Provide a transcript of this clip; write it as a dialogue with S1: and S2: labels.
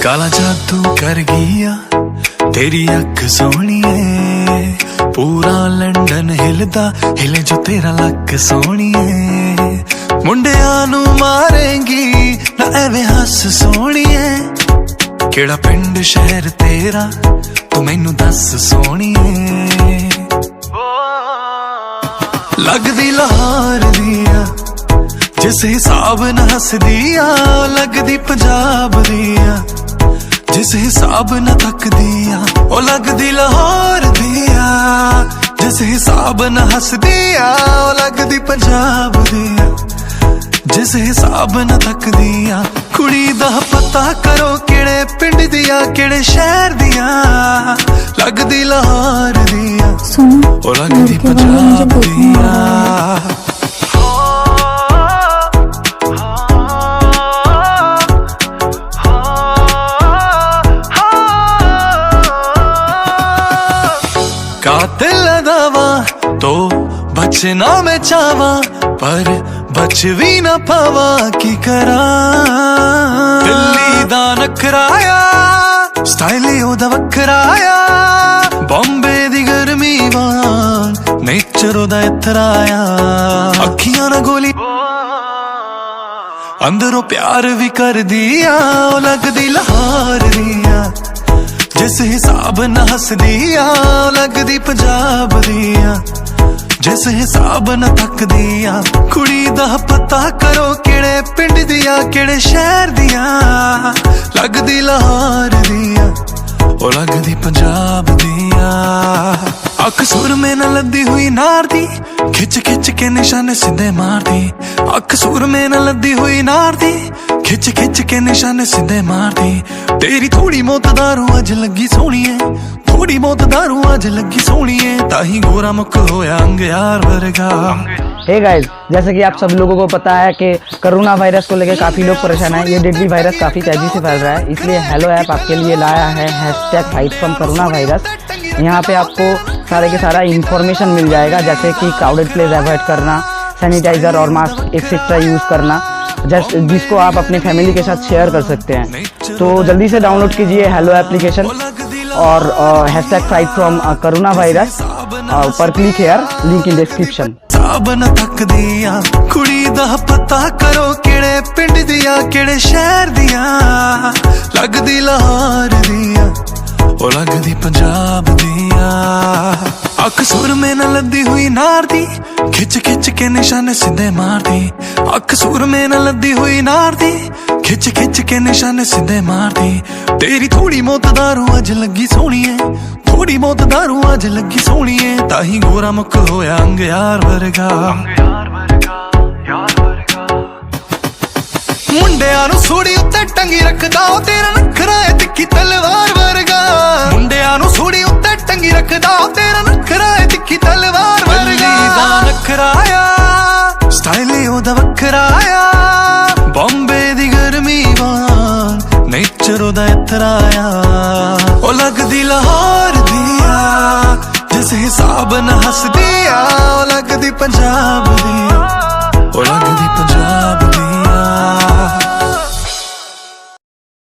S1: काला जादू कर गया तेरी अख सोहणीए, पूरा लंडन हिलदा हिले जो तेरा लक सोहणीए। मुंडियां नू मारेंगी ना एवें हस सोहणीए, केड़ा पिंड शहर तेरा तू मैनू दस सोहणीए। लगदी लाहौर दिया जिस हिसाब न हसदिया, लगदी पंजाब दिया जिस हिसाब न थकदिया, ओ लगदी लाहौर दिया जिस हिसाब न हसदिया, ओ लगदी पंजाब दिया जिस हिसाब न थकदिया। कुड़ी दा पता करो केड़े पिंड दिया केड़े शहर दिया, लगदी लाहौर दिया ओ लगदी पंजाब दिया। कातिल दावा तो बचना मैं चावा, पर बच भी ना पावा की करा। दिल्ली दा नखराया स्टाइल ओदा वखराया, बॉम्बे दी गर्मी वांग नेचर ओदा इथराया। अखियां ना गोली अंदरों प्यार भी कर दिया, ओ लगदी लाहौर दिया जिस हिसाब न हसदिया, लगदी पंजाब दिया जिस हिसाब न थकदिया। कुड़ी दा पता करो केड़े पिंड दिया केड़े शहर दिया, लगदी लाहौर दिया ओ लगदी पंजाब दिया। अख सुर में न लदी हुई नार दी, खिच खिच के निशाने सीधे मार दी। अख सुर में न लदी हुई नार दी, खिच खिच के निशाने सीधे मार दी। तेरी थोड़ी मौत दारू अज लगी सोहणीए, थोड़ी मौत दारू अज लगी सोहणीए, ताही गोरा मुख होया अंगयार वर्गा।
S2: हे गाइस, जैसे कि आप सब लोगों को पता है कि कोरोना वायरस को लेकर काफ़ी लोग परेशान हैं। ये डेडली वायरस काफ़ी तेज़ी से फैल रहा है, इसलिए हेलो ऐप आपके लिए लाया है #फाइट फ्रॉम कोरोना वायरस। यहाँ पे आपको सारे के सारा इन्फॉर्मेशन मिल जाएगा, जैसे कि क्राउडेड प्लेस अवॉइड करना, सैनिटाइज़र और मास्क एक्सेट्रा यूज़ करना, जिसको आप अपनी फैमिली के साथ शेयर कर सकते हैं। तो जल्दी से डाउनलोड कीजिए हेलो एप्लीकेशन और #फाइट फ्रॉम कोरोना वायरस पर click here, link in description.
S1: साब न थक दिया कुड़ी दा पता करो केड़े पिंड दिया केड़े शहर दिया, लगदी लाहौर दिया ओ लगदी पंजाब दिया। अख सुर में न लदी हुई नार दी, खिच खिच के निशाने सीधे मार दी। अख सुर में न लदी हुई नार दी, खिच खिच के निशाने सीधे मार दी। तेरी थोड़ी मौत दारू अज लगी सोहणीए, थोड़ी मौत दारू अज लगी सोहणीए, ताही गोरा मुख होया अंगयार वर्गा। मुंडियां नू सूड़ी उत्ते टंगी रखदा ओ तेरा नखरा है तिक्खी तलवार वर्गा। मुंडियां नू सूड़ी उत्ते टंगी रखदा ओ तेरा नखरा है तिक्खी तलवार वर्गा। नखराया स्टाइल ओदा वखराया, बॉम्बे दी गर्मी वांग नेचर ओदा इथराया। ओ लगदी लाहौर दिया जिस हिसाब न हसदिया, ओ लगदी पंजाब दिया ओ लगदी पंजाब